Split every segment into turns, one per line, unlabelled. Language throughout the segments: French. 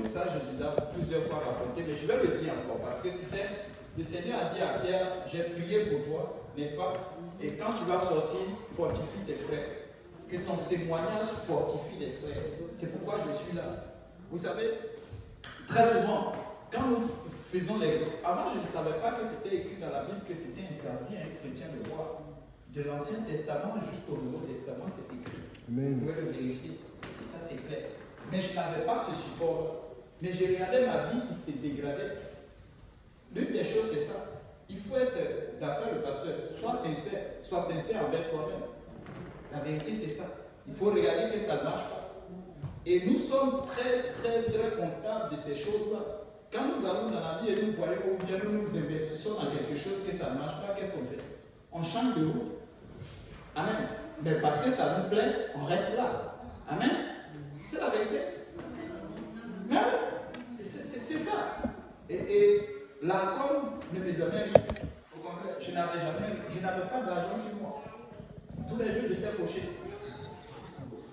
ça, je l'ai déjà plusieurs fois raconté, mais je vais le dire encore parce que tu sais, le Seigneur a dit à Pierre, j'ai prié pour toi, n'est-ce pas? Et quand tu vas sortir, fortifie tes frères. Que ton témoignage fortifie les frères. C'est pourquoi je suis là. Vous savez, très souvent, quand nous faisons les... Avant, je ne savais pas que c'était écrit dans la Bible que c'était interdit à un chrétien de voir. De l'Ancien Testament jusqu'au Nouveau Testament, c'est écrit. Amen. Vous pouvez le vérifier. Et ça, c'est clair. Mais je n'avais pas ce support-là. Mais j'ai regardé ma vie qui s'était dégradée. L'une des choses, c'est ça. Il faut être, d'après le pasteur, sois sincère envers toi-même. La vérité, c'est ça. Il faut regarder que ça ne marche pas. Et nous sommes très, très, très comptables de ces choses-là. Quand nous allons dans la vie et nous voyons ou bien nous nous investissons dans quelque chose que ça ne marche pas, qu'est-ce qu'on fait? On change de route. Amen. Mais parce que ça nous plaît, on reste là. Amen. C'est la vérité. Mais c'est ça. Et l'alcool ne me donnait rien. Au contraire, je n'avais pas d'argent sur moi. Tous les jours, j'étais fauché.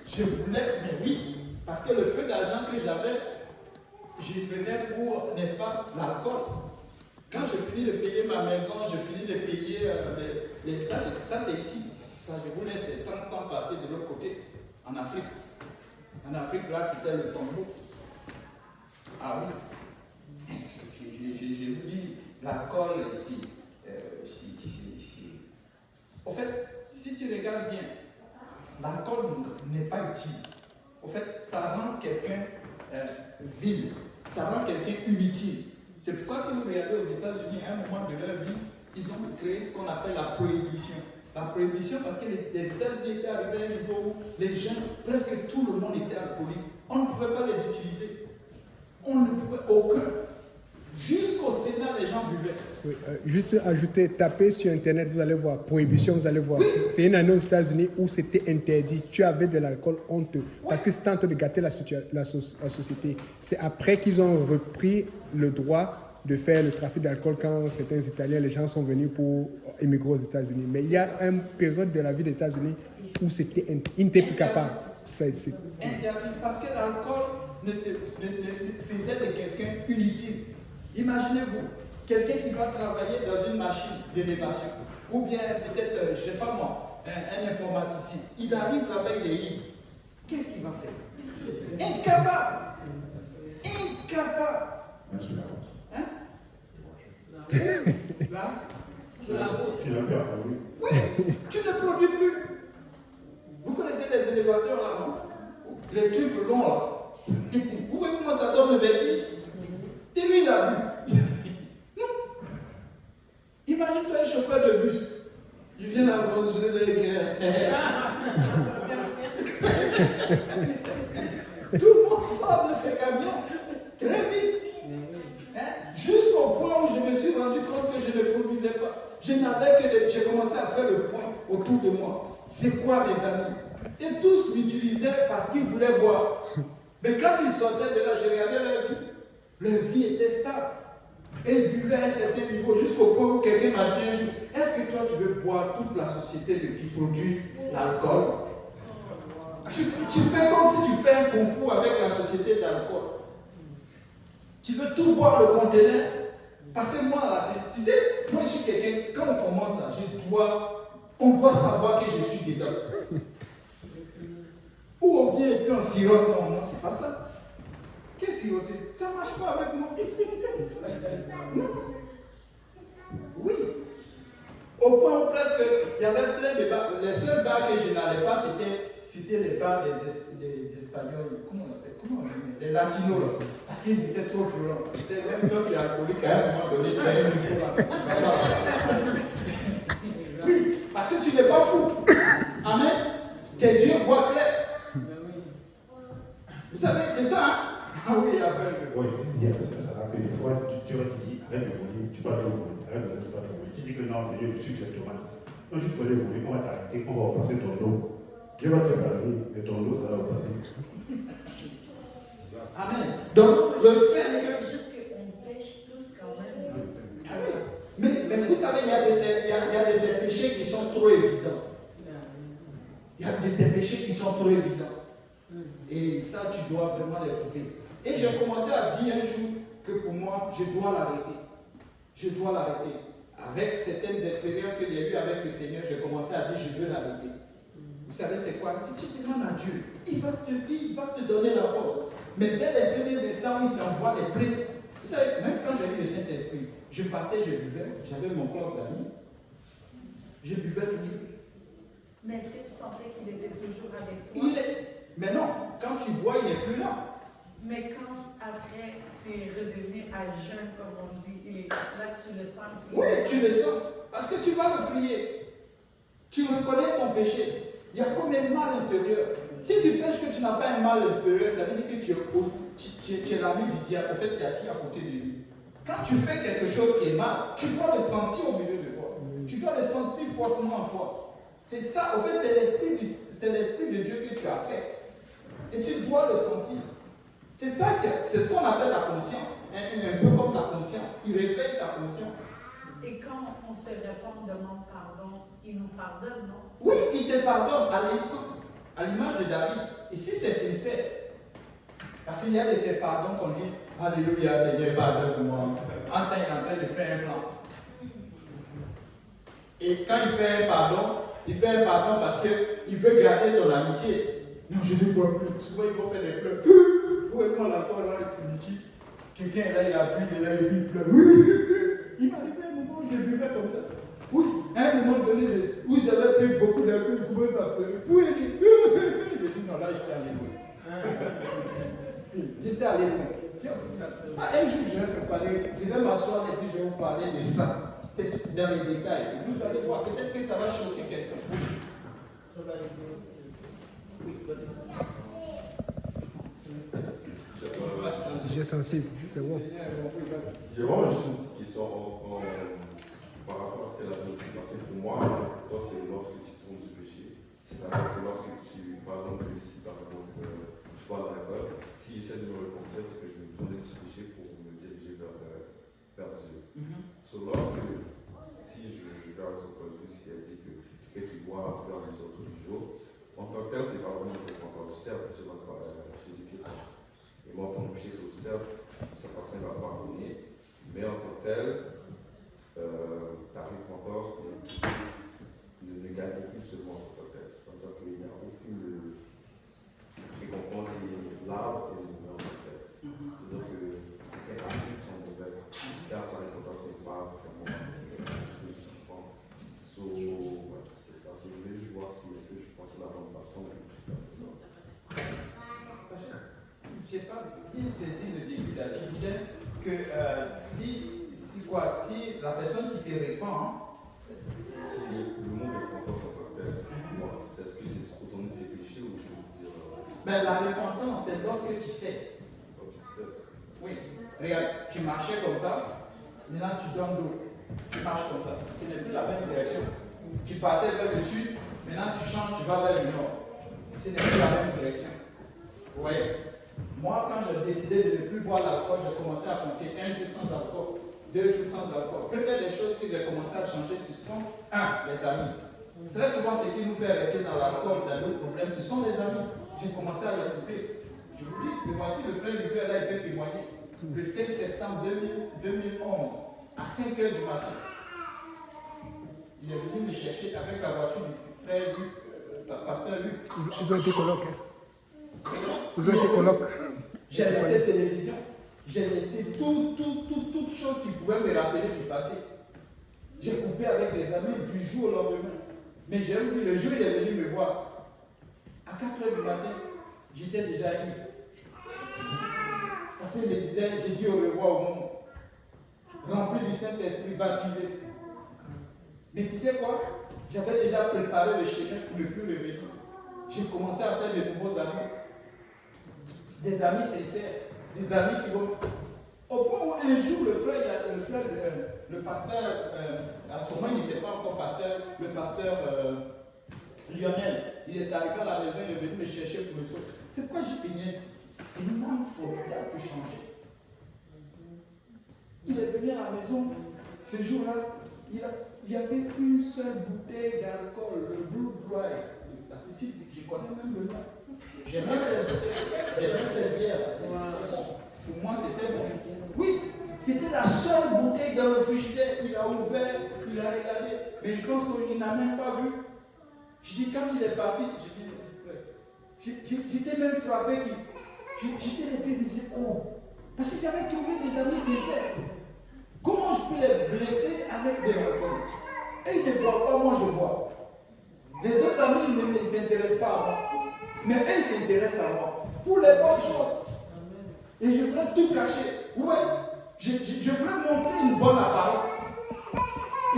Je voulais, mais oui, parce que le peu d'argent que j'avais, j'y prenais pour, n'est-ce pas, l'alcool. Quand je finis de payer ma maison, je finis de payer ça c'est ici. Ça, je vous laisse 30 ans passer de l'autre côté, en Afrique. En Afrique, là, c'était le tombeau. Ah oui. Je vous dis, l'alcool, Au fait, si tu regardes bien, l'alcool n'est pas utile. Au fait, ça rend quelqu'un vil. Ça rend quelqu'un inutile. C'est pourquoi si vous regardez aux États-Unis, à un moment de leur vie, ils ont créé ce qu'on appelle la prohibition. La prohibition parce que les États-Unis étaient arrivés à un niveau où les gens, presque tout le monde était alcoolique. On ne pouvait pas les utiliser. On ne pouvait aucun. Jusqu'au Sénat, les gens buvaient.
Oui, juste ajouter, tapez sur Internet, vous allez voir, prohibition, vous allez voir. Oui. C'est une année aux États-Unis où c'était interdit. Tu avais de l'alcool honteux. Oui. Parce que c'était en train de gâter la société. C'est après qu'ils ont repris le droit de faire le trafic d'alcool quand certains Italiens, les gens sont venus pour émigrer aux États-Unis. Mais il y a une période de la vie des États-Unis où c'était n'était plus capable.
Interdit parce que l'alcool faisait de quelqu'un inutile. Imaginez-vous, quelqu'un qui va travailler dans une machine d'élévation, ou bien peut-être, je ne sais pas moi, un informaticien. Il arrive là-bas, il est ivre. Qu'est-ce qu'il va faire? Incapable. Incapable. Hein? Là? Oui, tu ne produis plus. Vous connaissez les élévateurs là, non? Les tubes longs là. Vous voyez comment ça donne le vertige? Et lui, il a vu. Non. Imagine-toi un chauffeur de bus. Il vient à manger les gars. Tout le monde sort de ce camion. Très vite. Hein? Jusqu'au point où je me suis rendu compte que je ne produisais pas. J'ai commencé à faire le point autour de moi. C'est quoi mes amis? Et tous m'utilisaient parce qu'ils voulaient boire. Mais quand ils sortaient de là, je regardais leur vie. Leur vie était stable. Et ils buvaient à un certain niveau jusqu'au point où quelqu'un m'a dit un jour, est-ce que toi tu veux boire toute la société qui produit l'alcool? Tu fais comme si tu fais un concours avec la société d'alcool. Tu veux tout boire le conteneur? Parce que moi là, moi je suis quelqu'un, quand on commence là, on doit savoir que je suis dedans. Ou on vient et puis on sirote. Non, c'est pas ça. Qu'est-ce que siroter? Ça ne marche pas avec moi. Non. Oui. Au point où presque, il y avait plein de bars. Les seuls bars que je n'allais pas, c'était les bars des Espagnols. Comment on appelle? Les Latinos. Là. Parce qu'ils étaient trop violents. C'est même toi qui es alcoolique, à un moment donné, tu as un micro là. Oui, parce que tu n'es pas fou. Amen. Tes yeux voient clair. Vous savez, c'est ça, hein? Ah oui, après.
Oui, ça rappelle des fois, tu dis, arrête de voler, tu vas toujours voler, arrête de voler, tu vas toujours voler. Tu dis que non, Seigneur, je suis gentleman. Quand tu vas voler, on va t'arrêter, on va repasser ton dos. Dieu va te parler, et ton dos, ça va repasser.
Amen. Donc, le fait que.
Juste qu'on pêche tous quand même.
Ah oui. Mais vous savez, il y a des péchés qui sont trop évidents. Il y a des péchés qui sont trop évidents. Et ça, tu dois vraiment les couper. Et j'ai commencé à dire un jour que pour moi, je dois l'arrêter. Je dois l'arrêter. Avec certaines expériences que j'ai eues avec le Seigneur, j'ai commencé à dire, je veux l'arrêter. Vous savez c'est quoi? Si tu demandes à Dieu, il va te donner la force. Mais dès les premiers instants où il t'envoie les prêts, vous savez, même quand j'ai eu le Saint-Esprit, je partais, je buvais, j'avais mon club d'amis, je buvais toujours.
Mais est-ce que tu sentais qu'il était toujours avec toi?
Mais non, quand tu bois, il n'est plus là.
Mais quand après tu es redevenu à jeun, comme on dit, il est là, tu le sens.
Oui, tu le sens. Parce que tu vas le prier. Tu reconnais ton péché. Il y a comme un mal intérieur. Si tu pêches que tu n'as pas un mal intérieur, ça veut dire que tu es l'ami du diable. En fait, tu es assis à côté de lui. Quand tu fais quelque chose qui est mal, tu dois le sentir au milieu de toi. Tu dois le sentir fortement en toi. C'est ça, en fait, c'est l'esprit de Dieu que tu as fait. Et tu dois le sentir. C'est ce qu'on appelle la conscience. Un peu comme la conscience. Il réveille ta conscience.
Et quand on se répand, demande pardon, il nous pardonne, non?
Oui, il te pardonne à l'instant, à l'image de David. Et si c'est sincère, parce qu'il y a de ces pardons qu'on dit, Alléluia, Seigneur, pardonne-moi. En train de faire un plan. Et quand il fait un pardon parce qu'il veut garder ton amitié. Non, je ne vois plus. Souvent, ils vont faire des pleurs. Où est mon rapport là, quelqu'un là, il a pris de là et puis il pleure. Il m'arrivait un moment où je buvais comme ça. Oui, à un moment donné, où j'avais pris beaucoup d'alcool, je commençais à pleurer. Oui, je dis non, là, j'étais allé loin. J'étais allé loin. Ça, un jour, je vais préparer, je vais m'asseoir et puis je vais vous parler de ça, dans les détails. Et vous allez voir, peut-être que ça va choquer quelqu'un. Oui, vas-y.
Sujet sensible, c'est bon.
J'ai vraiment juste une petite question par rapport à ce qu'elle a dit aussi. Parce que pour moi, toi, c'est lorsque tu tournes du péché. C'est-à-dire que lorsque tu, par exemple, si par exemple, je bois de l'alcool, si j'essaie de me reconcilier, c'est que je me tourne du péché pour me diriger vers Dieu. Si je regarde son point de vue, ce qui a dit que quelqu'un qui boit au fur et à mesure tous les jours, en tant que tel, c'est pas vraiment une repentance. Certes, tu vas pas Jésus-Christ. Et moi, pour me péché, certes, sa façon va pardonner, mais en tant que tel, ta repentance ne gagne aucune semence en tant que tel. C'est-à-dire qu'il n'y a aucune récompense, l'arbre est mauvais en tant que tel. C'est-à-dire que ces racines sont mauvaises, car sa récompense n'est pas vraiment ce que tu comprends. C'est ça. Je voulais juste voir si est-ce que je pense de la bonne façon ou je ne
sais pas. Si c'est signe de début, tu disais que si la personne qui se répand,
si le mot repentance en tant que tel, c'est est-ce que c'est retourner de ses péchés ou je veux dire.
mais la repentance, c'est lorsque tu cesses.
Quand tu cesses.
Oui. Regarde, tu marchais comme ça, maintenant tu donnes l'eau. Tu marches comme ça. Ce n'est plus la même direction. Tu partais vers le sud, maintenant tu changes, tu vas vers le nord. Ce n'est plus la même direction. Vous voyez? Moi, quand j'ai décidé de ne plus boire l'alcool, j'ai commencé à compter un jour sans alcool, 2 jours sans alcool. Première des choses que j'ai commencé à changer, ce sont, les amis. Très souvent, ce qui nous fait rester dans l'alcool, dans nos problèmes, ce sont les amis. J'ai commencé à les couper. Je vous dis, voici le frère Hubert là, il peut témoigner. Le 5 septembre 2011, à 5 h du matin, il est venu me chercher avec la voiture du frère Luc, pasteur Luc.
Ils ont été colocs. Ils ont été colocs.
J'ai laissé télévision. J'ai laissé toute chose qui pouvait me rappeler du passé. J'ai coupé avec les amis du jour au lendemain. Mais j'ai oublié, le jour où il est venu me voir, à 4 h du matin, j'étais déjà ivre. Parce qu'il me disait, j'ai dit au revoir au monde. Rempli du Saint-Esprit, baptisé. Mais tu sais quoi? J'avais déjà préparé le chemin pour ne plus revenir. J'ai commencé à faire de nouveaux amis. Des amis sincères. Des amis qui vont. Au point où un jour, le pasteur, à ce moment, il n'était pas encore pasteur, le pasteur Lionel, il est arrivé à la maison, il est venu me chercher pour le saut. C'est pourquoi j'ai payé. C'est une âme formidable pour changer. Il est venu à la maison, ce jour-là, il y avait une seule bouteille d'alcool, le Blue Dry, la petite, je connais même le nom. J'aimais cette bouteille, j'aimais cette bière, c'est bon. Pour moi, c'était bon. Oui, c'était la seule bouteille dans le frigidaire. Il a ouvert, il a regardé. Mais je pense qu'il n'a même pas vu. Je dis, quand il est parti, j'étais même frappé. J'étais réveillé, je me disais, oh, parce que j'avais trouvé des amis sincères. Comment je peux les blesser avec des alcools? Et ils ne boivent pas, moi je bois. Les autres amis ne s'intéressent pas à moi. Mais eux, ils s'intéressent à moi. Pour les bonnes choses. Et je voulais tout cacher. Vous voyez, je voulais montrer une bonne apparence.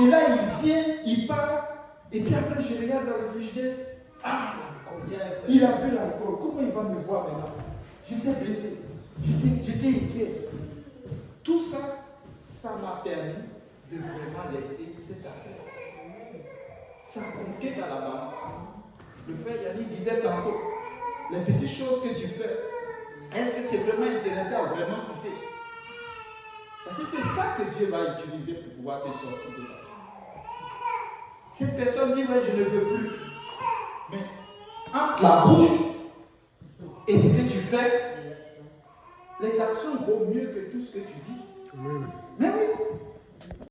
Et là, il vient, il part. Et puis après, je regarde dans le frigidaire. Ah, l'alcool. Il a vu l'alcool. Comment il va me voir maintenant? J'étais blessé. J'étais inquiet. Tout ça, ça m'a permis de vraiment laisser cette affaire. Ça comptait dans la balance. Le frère Yannick disait tantôt, les petites choses que tu fais, est-ce que tu es vraiment intéressé à vraiment quitter? Parce que c'est ça que Dieu va utiliser pour pouvoir te sortir de là. Cette personne dit, ouais, je ne veux plus. Mais entre la bouche et ce que tu fais, les actions vaut mieux que tout ce que tu dis. Mais oui,